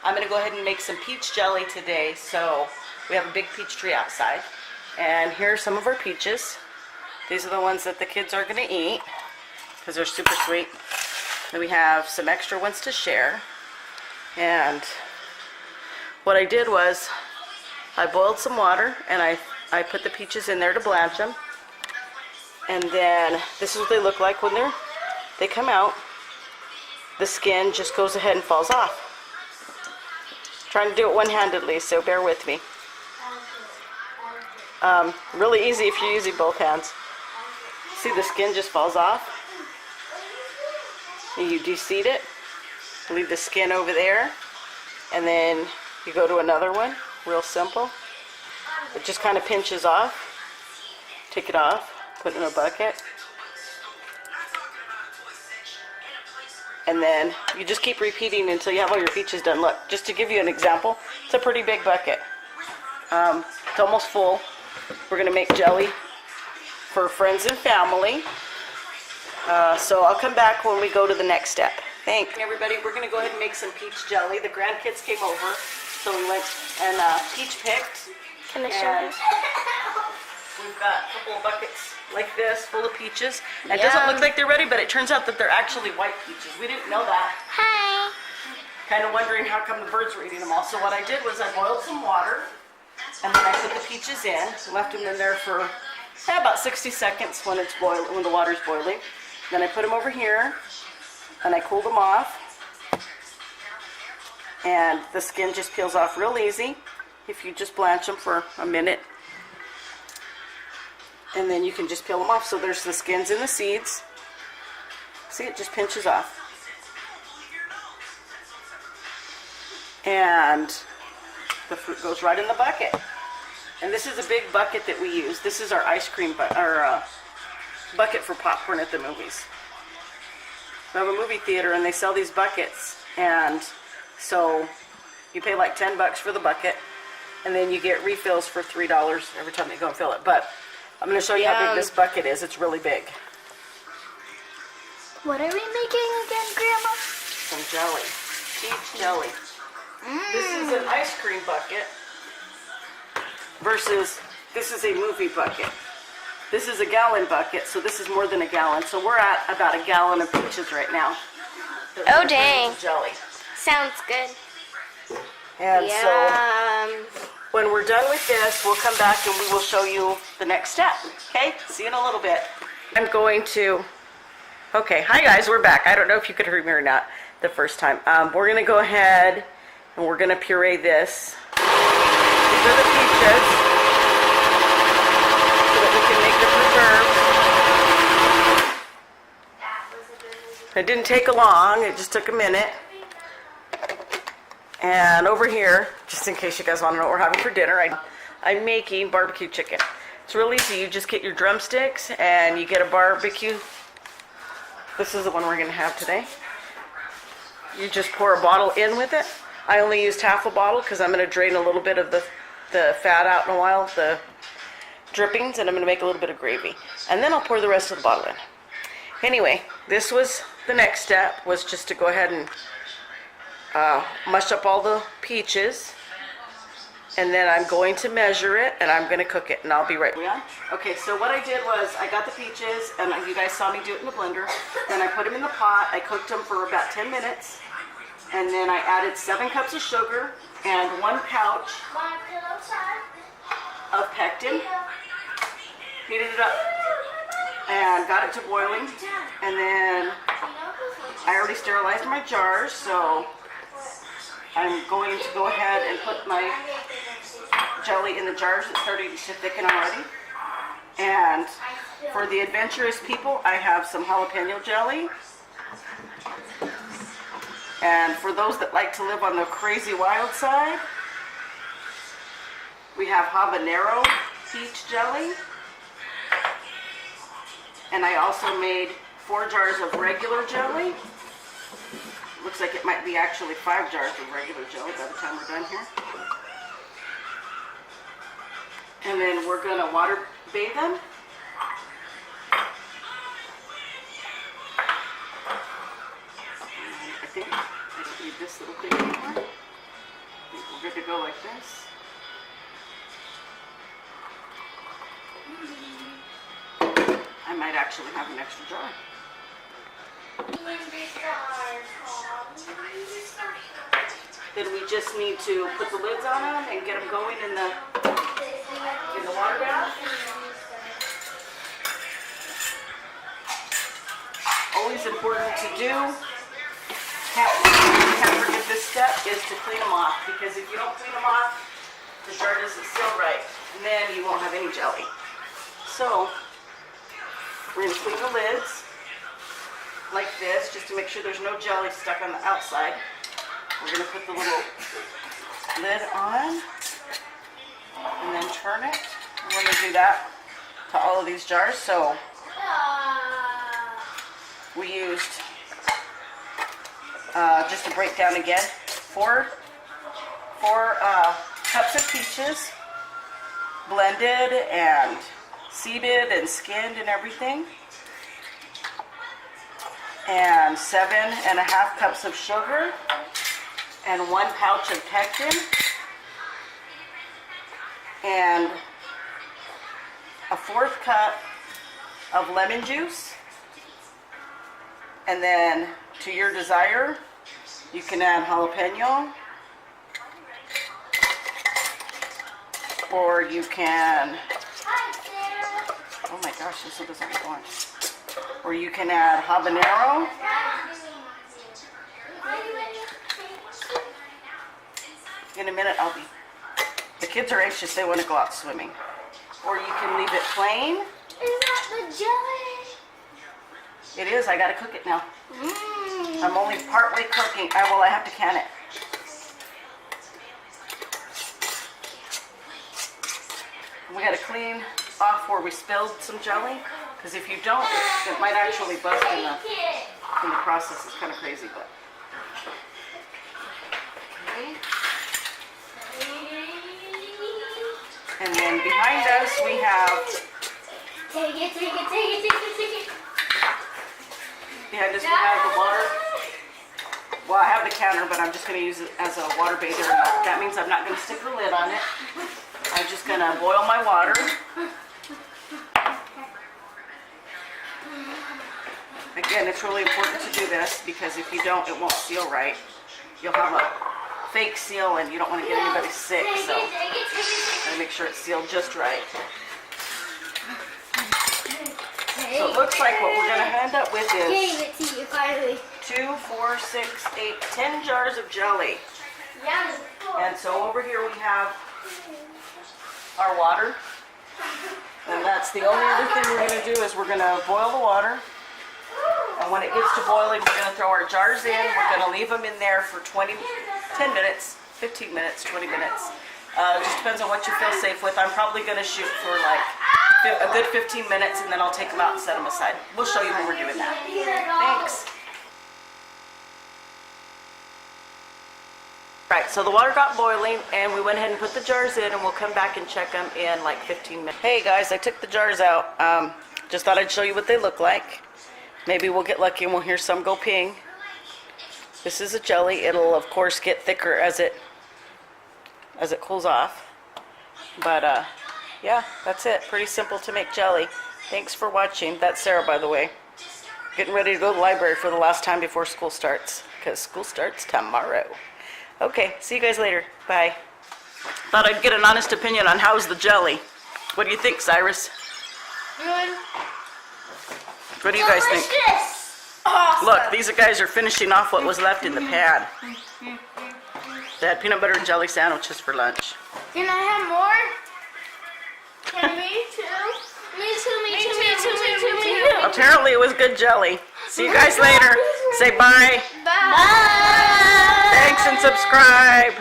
I'm going to go ahead and make some peach jelly today. So we have a big peach tree outside. And here are some of our peaches. These are the ones that the kids are going to eat because they're super sweet. Then we have some extra ones to share. And what I did was I boiled some water and I put the peaches in there to blanch them. And then this is what they look like when they come out. The skin just goes ahead and falls off. Trying to do it one-handedly, so bear with me. Really easy if you're using both hands. See, the skin just falls off. And you de-seed it. Leave the skin over there. And then you go to another one. Real simple. It just kind of pinches off. Take it off. Put it in a bucket. And then you just keep repeating until you have all your peaches done. Look, just to give you an example, it's a pretty big bucket. It's almost full. We're going to make jelly for friends and family. So I'll come back when we go to the next step. Thanks. Everybody, we're going to go ahead and make some peach jelly. The grandkids came over, so we went and peach picked. Can I show you? We've got a couple of buckets like this full of peaches. It doesn't look like they're ready, but it turns out that they're actually white peaches. We didn't know that. Hi. Kind of wondering how come the birds were eating them all. So what I did was I boiled some water, and then I put the peaches in, left them in there for about 60 seconds when the water's boiling. Then I put them over here, and I cooled them off. And the skin just peels off real easy if you just blanch them for a minute. And then you can just peel them off. So there's the skins and the seeds. See, it just pinches off. And the fruit goes right in the bucket. And this is a big bucket that we use. This is our ice cream bucket for popcorn at the movies. We have a movie theater and they sell these buckets. And so you pay like $10 for the bucket. And then you get refills for $3 every time you go and fill it. But I'm going to show you how big this bucket is. It's really big. What are we making again, Grandma? Some jelly. Peach jelly. This is an ice cream bucket versus this is a movie bucket. This is a gallon bucket, so this is more than a gallon. So we're at about a gallon of peaches right now. Oh, dang. Jelly. Sounds good. And so when we're done with this, we'll come back and we will show you the next step. Okay? See you in a little bit. I'm going to... Okay, hi guys, we're back. I don't know if you could hear me or not the first time. We're going to go ahead and we're going to puree this. These are the peaches so that we can make the preserves. It didn't take long, it just took a minute. And over here, just in case you guys want to know what we're having for dinner, I'm making barbecue chicken. It's real easy. You just get your drumsticks and you get a barbecue. This is the one we're going to have today. You just pour a bottle in with it. I only used half a bottle because I'm going to drain a little bit of the fat out in a while, the drippings, and I'm going to make a little bit of gravy. And then I'll pour the rest of the bottle in. Anyway, this was the next step, was just to go ahead and mush up all the peaches, and then I'm going to measure it and I'm going to cook it, and I'll be right back. Okay, so what I did was I got the peaches, and you guys saw me do it in the blender. Then I put them in the pot. I cooked them for about 10 minutes, and then I added 7 cups of sugar and 1 pouch of pectin. Heated it up and got it to boiling, and then I already sterilized my jars, so I'm going to go ahead and put my jelly in the jars. It's starting to thicken already. And for the adventurous people, I have some jalapeno jelly. And for those that like to live on the crazy wild side, we have habanero peach jelly. And I also made 4 jars of regular jelly. Looks like it might be actually 5 jars of regular jelly by the time we're done here. And then we're going to water bathe them. I think I don't need this little thing anymore. think we're good to go like this. I might actually have an extra jar. Then we just need to put the lids on them and get them going in the water bath. Always important to do. Can't forget this step is to clean them off, because if you don't clean them off, the jar doesn't seal right, and then you won't have any jelly. So we're going to clean the lids like this, just to make sure there's no jelly stuck on the outside. We're going to put the little lid on and then turn it. We're going to do that to all of these jars. So we used, just to break down again, four cups of peaches, blended and seeded and skinned and everything, and 7.5 cups of sugar, and 1 pouch of pectin, and a 1/4 cup of lemon juice. And then, to your desire, you can add jalapeno, or you can, oh my gosh, this one doesn't go on. Or you can add habanero. In a minute, the kids are anxious, they want to go out swimming. Or you can leave it plain. Is that the jelly? It is, I gotta cook it now. I'm only partway cooking. I have to can it. We gotta clean off where we spilled some jelly, because if you don't, it might actually bust in the process. It's kind of crazy, but. Okay. And then behind us we have. Take it. Behind us we have the water. Well, I have the counter, but I'm just going to use it as a water bather. That means I'm not going to stick the lid on it. I'm just going to boil my water. Again, it's really important to do this, because if you don't, it won't seal right. You'll have a fake seal and you don't want to get anybody sick, so gotta make sure it's sealed just right. So it looks like what we're going to end up with is 2, 4, 6, 8, 10 jars of jelly. And so over here we have our water. And that's the only other thing we're going to do is we're going to boil the water. And when it gets to boiling, we're going to throw our jars in. We're going to leave them in there for 10 minutes, 15 minutes, 20 minutes. Just depends on what you feel safe with. I'm probably going to shoot for like a good 15 minutes, and then I'll take them out and set them aside. We'll show you when we're doing that. Thanks. Right, so the water got boiling, and we went ahead and put the jars in, and we'll come back and check them in like 15 minutes. Hey guys, I took the jars out. Just thought I'd show you what they look like. Maybe we'll get lucky and we'll hear some go ping. This is a jelly. It'll of course get thicker as it cools off. But yeah, that's it. Pretty simple to make jelly. Thanks for watching. That's Sarah, by the way. Getting ready to go to the library for the last time before school starts, because school starts tomorrow. Okay, see you guys later. Bye. Thought I'd get an honest opinion on how's the jelly. What do you think, Cyrus? Good. What do you guys think? Awesome. Look, these guys are finishing off what was left in the pan. They had peanut butter and jelly sandwiches for lunch. Can I have more? Can me too? Me too. Apparently it was good jelly. See you guys later. Say bye. Bye. Thanks and subscribe.